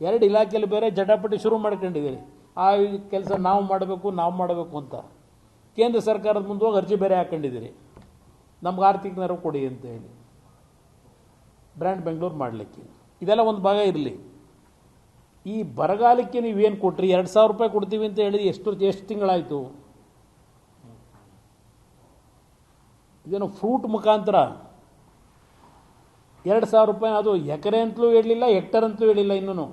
ಎರಡು ಇಲಾಖೆಯಲ್ಲಿ ಬೇರೆ ಜಟಾಪಟಿ ಶುರು ಮಾಡ್ಕೊಂಡಿದ್ದೀರಿ. ಆ ಕೆಲಸ ನಾವು ಮಾಡಬೇಕು ಅಂತ ಕೇಂದ್ರ ಸರ್ಕಾರದ ಮುಂದೆ ಹೋಗಿ ಅರ್ಜಿ ಬೇರೆ ಹಾಕೊಂಡಿದ್ದೀರಿ, ನಮ್ಗೆ ಆರ್ಥಿಕ ನೆರವು ಕೊಡಿ ಅಂತ ಹೇಳಿ ಬ್ರ್ಯಾಂಡ್ ಬೆಂಗಳೂರು ಮಾಡಲಿಕ್ಕೆ. ಇದೆಲ್ಲ ಒಂದು ಭಾಗ ಇರಲಿ. ಈ ಬರಗಾಲಕ್ಕೆ ನೀವೇನು ಕೊಟ್ರಿ? 2,000 ರೂಪಾಯಿ ಕೊಡ್ತೀವಿ ಅಂತ ಹೇಳಿ ಎಷ್ಟು ತಿಂಗಳಾಯಿತು? ಇದೇನು ಫ್ರೂಟ್ ಮುಖಾಂತರ 2,000 ರೂಪಾಯಿ, ಅದು ಎಕರೆ ಅಂತಲೂ ಹೇಳಲಿಲ್ಲ, ಹೆಕ್ಟರ್ ಅಂತಲೂ ಹೇಳಿಲ್ಲ, ಇನ್ನೂ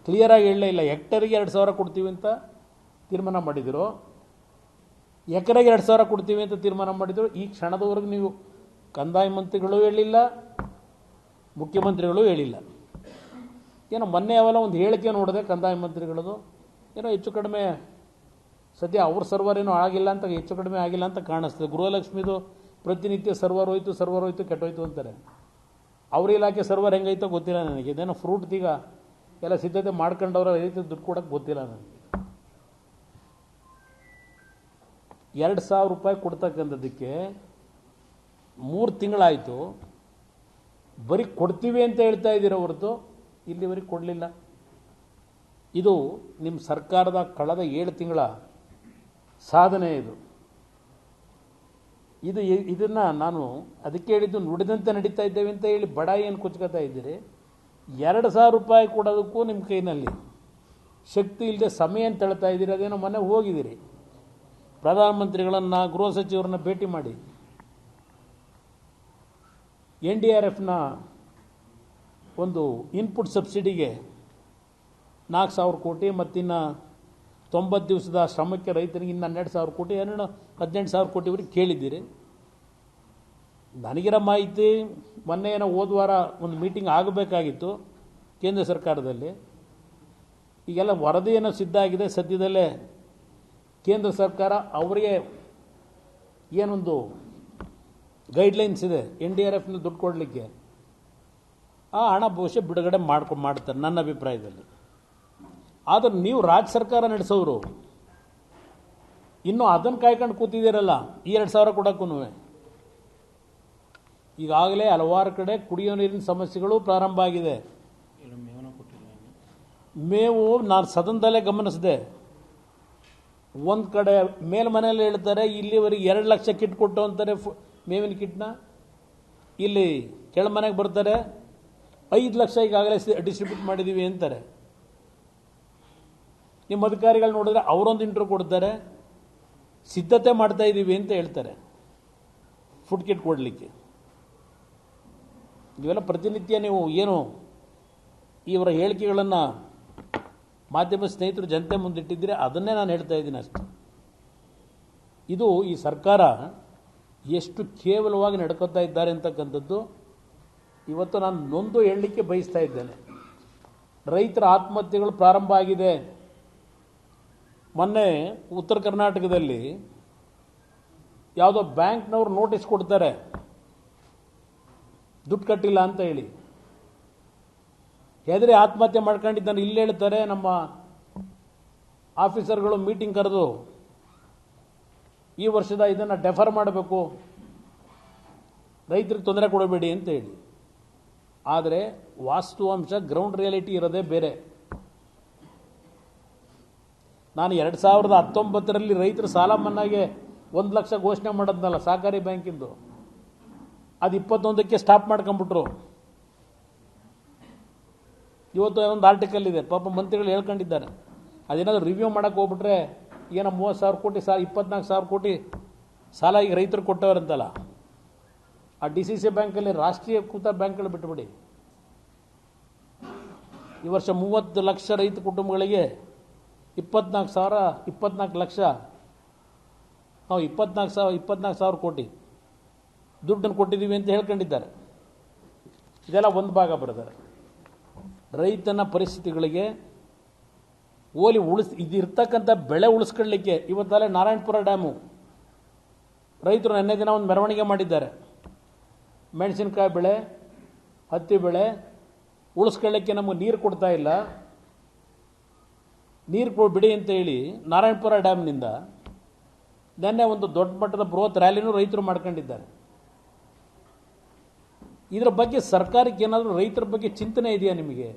ಕ್ಲಿಯರಾಗಿ ಹೇಳಲೇ ಇಲ್ಲ. ಹೆಕ್ಟರಿಗೆ 2,000 ಕೊಡ್ತೀವಿ ಅಂತ ತೀರ್ಮಾನ ಮಾಡಿದರು, ಎಕರೆಗೆ 2,000 ಕೊಡ್ತೀವಿ ಅಂತ ತೀರ್ಮಾನ ಮಾಡಿದರು. ಈ ಕ್ಷಣದವರೆಗೂ ನೀವು ಕಂದಾಯ ಮಂತ್ರಿಗಳು ಹೇಳಿಲ್ಲ, ಮುಖ್ಯಮಂತ್ರಿಗಳು ಹೇಳಿಲ್ಲ. ಏನೋ ಮೊನ್ನೆ ಅವೆಲ್ಲ ಒಂದು ಹೇಳಿಕೆ ನೋಡಿದೆ ಕಂದಾಯ ಮಂತ್ರಿಗಳದು, ಏನೋ ಹೆಚ್ಚು ಕಡಿಮೆ ಸದ್ಯ ಅವ್ರ ಸರ್ವರ್ ಏನೋ ಆಗಿಲ್ಲ ಅಂತ, ಹೆಚ್ಚು ಕಡಿಮೆ ಆಗಿಲ್ಲ ಅಂತ ಕಾಣಿಸ್ತದೆ. ಗೃಹಲಕ್ಷ್ಮಿದು ಪ್ರತಿನಿತ್ಯ ಸರ್ವರ್ ಹೋಯ್ತು ಕೆಟ್ಟೋಯ್ತು ಅಂತಾರೆ. ಅವ್ರ ಇಲಾಖೆ ಸರ್ವರ್ ಹೆಂಗೈತೋ ಗೊತ್ತಿಲ್ಲ ನನಗೆ. ಇದೇನೋ ಫ್ರೂಟ್ದೀಗ ಎಲ್ಲ ಸಿದ್ಧತೆ ಮಾಡ್ಕೊಂಡವ್ರ ರೈತ ದುಡ್ಡು ಕೊಡೋಕ್ಕೆ ಗೊತ್ತಿಲ್ಲ ನನಗೆ. 2,000 ರೂಪಾಯಿ ಕೊಡ್ತಕ್ಕಂಥದ್ದಕ್ಕೆ 3 ತಿಂಗಳಾಯಿತು. ಬರೀ ಕೊಡ್ತೀವಿ ಅಂತ ಹೇಳ್ತಾ ಇದ್ದೀರ ಹೊರತು ಇಲ್ಲಿವರೆಗೆ ಕೊಡಲಿಲ್ಲ. ಇದು ನಿಮ್ಮ ಸರ್ಕಾರದ ಕಳೆದ 7 ತಿಂಗಳ ಸಾಧನೆ. ಇದನ್ನು ನಾನು ಅದಕ್ಕೆ ಹೇಳಿದ್ದು, ನುಡಿದಂತೆ ನಡೀತಾ ಇದ್ದೇವೆ ಅಂತ ಹೇಳಿ ಬಡಾಯಿ ಏನು ಕುಚ್ಕೋತಾ ಇದ್ದೀರಿ. 2,000 ರೂಪಾಯಿ ಕೊಡೋದಕ್ಕೂ ನಿಮ್ಮ ಕೈನಲ್ಲಿ ಶಕ್ತಿ ಇಲ್ಲದೆ ಸಮಯ ಅಂತ ಹೇಳ್ತಾ ಇದ್ದೀರಿ. ಅದೇನೋ ಮೊನ್ನೆ ಹೋಗಿದ್ದೀರಿ ಪ್ರಧಾನಮಂತ್ರಿಗಳನ್ನು, ಗೃಹ ಸಚಿವರನ್ನ ಭೇಟಿ ಮಾಡಿ NDRFನ ಒಂದು ಇನ್ಪುಟ್ ಸಬ್ಸಿಡಿಗೆ 4,000 ಕೋಟಿ ಮತ್ತಿನ್ನು 90 ದಿವಸದ ಶ್ರಮಕ್ಕೆ ರೈತರಿಗೆ ಇನ್ನು 12,000 ಕೋಟಿ, 18,000 ಕೋಟಿವರೆಗೆ ಕೇಳಿದ್ದೀರಿ. ನನಗಿರೋ ಮಾಹಿತಿ ಮೊನ್ನೆ ಏನೋ ಹೋದ ವಾರ ಒಂದು ಮೀಟಿಂಗ್ ಆಗಬೇಕಾಗಿತ್ತು ಕೇಂದ್ರ ಸರ್ಕಾರದಲ್ಲಿ. ಈಗೆಲ್ಲ ವರದಿ ಏನೋ ಸಿದ್ಧ ಆಗಿದೆ. ಸದ್ಯದಲ್ಲೇ ಕೇಂದ್ರ ಸರ್ಕಾರ ಅವರಿಗೆ ಏನೊಂದು ಗೈಡ್ಲೈನ್ಸ್ ಇದೆ NDRFನ ದುಡ್ಡು ಕೊಡಲಿಕ್ಕೆ, ಆ ಹಣ ಬಹುಶಃ ಬಿಡುಗಡೆ ಮಾಡ್ತಾರೆ ನನ್ನ ಅಭಿಪ್ರಾಯದಲ್ಲಿ. ಆದರೆ ನೀವು ರಾಜ್ಯ ಸರ್ಕಾರ ನಡೆಸೋರು ಇನ್ನೂ ಅದನ್ನು ಕಾಯ್ಕೊಂಡು ಕೂತಿದ್ದೀರಲ್ಲ. ಈ 2,000 ಕೊಡೋಕ್ಕೂ ಈಗಾಗಲೇ ಹಲವಾರು ಕಡೆ ಕುಡಿಯೋ ನೀರಿನ ಸಮಸ್ಯೆಗಳು ಪ್ರಾರಂಭ ಆಗಿದೆ. ಮೇವು ನಾನು ಸದನದಲ್ಲೇ ಗಮನಿಸಿದೆ. ಒಂದು ಕಡೆ ಮೇಲ್ಮನೆಯಲ್ಲಿ ಹೇಳ್ತಾರೆ ಇಲ್ಲಿವರೆಗೆ 2 ಲಕ್ಷ ಕಿಟ್ ಕೊಟ್ಟು ಅಂತಾರೆ ಮೇವಿನ ಕಿಟ್ನ. ಇಲ್ಲಿ ಕೆಳಮನೆಗೆ ಬರ್ತಾರೆ 5 ಲಕ್ಷ ಈಗಾಗಲೇ ಡಿಸ್ಟ್ರಿಬ್ಯೂಟ್ ಮಾಡಿದ್ದೀವಿ ಅಂತಾರೆ. ನಿಮ್ಮ ಅಧಿಕಾರಿಗಳು ನೋಡಿದ್ರೆ ಅವರೊಂದು ಇಂಟ್ರೂ ಕೊಡ್ತಾರೆ, ಸಿದ್ಧತೆ ಮಾಡ್ತಾ ಇದ್ದೀವಿ ಅಂತ ಹೇಳ್ತಾರೆ ಫುಡ್ ಕಿಟ್ ಕೊಡಲಿಕ್ಕೆ. ಇವೆಲ್ಲ ಪ್ರತಿನಿತ್ಯ ನೀವು ಏನು ಇವರ ಹೇಳಿಕೆಗಳನ್ನು ಮಾಧ್ಯಮ ಸ್ನೇಹಿತರು ಜನತೆ ಮುಂದಿಟ್ಟಿದ್ದೀರಿ, ಅದನ್ನೇ ನಾನು ಹೇಳ್ತಾ ಇದ್ದೀನಿ ಅಷ್ಟೆ. ಇದು ಈ ಸರ್ಕಾರ ಎಷ್ಟು ಕೇವಲವಾಗಿ ನಡ್ಕೊತಾ ಇದ್ದಾರೆ ಅಂತಕ್ಕಂಥದ್ದು ಇವತ್ತು ನಾನು ನೊಂದು ಹೇಳಲಿಕ್ಕೆ ಬಯಸ್ತಾ ಇದ್ದೇನೆ. ರೈತರ ಆತ್ಮಹತ್ಯೆಗಳು ಪ್ರಾರಂಭ ಆಗಿದೆ. ಮೊನ್ನೆ ಉತ್ತರ ಕರ್ನಾಟಕದಲ್ಲಿ ಯಾವುದೋ ಬ್ಯಾಂಕ್ನವರು ನೋಟಿಸ್ ಕೊಡ್ತಾರೆ ದುಡ್ಡು ಕಟ್ಟಿಲ್ಲ ಅಂತ ಹೇಳಿ, ಹೆದರಿ ಆತ್ಮಹತ್ಯೆ ಮಾಡ್ಕೊಂಡಿದ್ದಾನೆ. ಇಲ್ಲಿ ಹೇಳ್ತಾರೆ ನಮ್ಮ ಆಫೀಸರ್ಗಳು ಮೀಟಿಂಗ್ ಕರೆದು ಈ ವರ್ಷದ ಇದನ್ನು ಡೆಫರ್ ಮಾಡಬೇಕು, ರೈತರಿಗೆ ತೊಂದರೆ ಕೊಡಬೇಡಿ ಅಂತ ಹೇಳಿ. ಆದರೆ ವಾಸ್ತವಾಂಶ ಗ್ರೌಂಡ್ ರಿಯಾಲಿಟಿ ಇರೋದೇ ಬೇರೆ. ನಾನು 2019ರಲ್ಲಿ ರೈತರ ಸಾಲ ಮನ್ನಾಗೆ 1 ಲಕ್ಷ ಘೋಷಣೆ ಮಾಡೋದ್ನಲ್ಲ ಸಹಕಾರಿ ಬ್ಯಾಂಕಿಂದು, ಅದು 21ಕ್ಕೆ ಸ್ಟಾಪ್ ಮಾಡ್ಕೊಂಡ್ಬಿಟ್ರು. ಇವತ್ತು ಒಂದು ಆರ್ಟಿಕಲ್ ಇದೆ, ಪಾಪ ಮಂತ್ರಿಗಳು ಹೇಳ್ಕೊಂಡಿದ್ದಾರೆ, ಅದೇನಾದರೂ ರಿವ್ಯೂ ಮಾಡೋಕ್ಕೆ ಹೋಗ್ಬಿಟ್ರೆ ಏನೋ 30,000 ಕೋಟಿ ಸಾಲ, 24,000 ಕೋಟಿ ಸಾಲ ಈಗ ರೈತರು ಕೊಟ್ಟವರಂತಲ್ಲ. ಆ DCC ಬ್ಯಾಂಕಲ್ಲಿ ರಾಷ್ಟ್ರೀಯಕೃತ ಬ್ಯಾಂಕ್ಗಳು ಬಿಟ್ಟುಬಿಡಿ. ಈ ವರ್ಷ 30 ಲಕ್ಷ ರೈತ ಕುಟುಂಬಗಳಿಗೆ 24 ಸಾವಿರ ಕೋಟಿ ದುಡ್ಡನ್ನು ಕೊಟ್ಟಿದ್ದೀವಿ ಅಂತ ಹೇಳ್ಕೊಂಡಿದ್ದಾರೆ. ಇದೆಲ್ಲ ಒಂದು ಭಾಗ ಬರ್ತಾರೆ. ರೈತನ ಪರಿಸ್ಥಿತಿಗಳಿಗೆ ಇದಿರ್ತಕ್ಕಂಥ ಬೆಳೆ ಉಳಿಸ್ಕೊಳ್ಳಿಕ್ಕೆ ಇವತ್ತಲ್ಲೇ ನಾರಾಯಣಪುರ ಡ್ಯಾಮು ರೈತರು ನೆನ್ನೆ ದಿನ ಒಂದು ಮೆರವಣಿಗೆ ಮಾಡಿದ್ದಾರೆ. ಮೆಣಸಿನಕಾಯಿ ಬೆಳೆ, ಹತ್ತಿ ಬೆಳೆ ಉಳಿಸ್ಕೊಳ್ಳಿಕ್ಕೆ ನಮಗೆ ನೀರು ಕೊಡ್ತಾ ಇಲ್ಲ, ನೀರು ಬಿಡಿ ಅಂತ ಹೇಳಿ ನಾರಾಯಣಪುರ ಡ್ಯಾಮ್ನಿಂದ ನೆನ್ನೆ ಒಂದು ದೊಡ್ಡ ಮಟ್ಟದ ಬೃಹತ್ ರ್ಯಾಲಿನೂ ರೈತರು ಮಾಡ್ಕೊಂಡಿದ್ದಾರೆ. ಇದರ ಬಗ್ಗೆ ಸರ್ಕಾರಕ್ಕೆ ಏನಾದರೂ ರೈತರ ಬಗ್ಗೆ ಚಿಂತನೆ ಇದೆಯಾ ನಿಮಗೆ?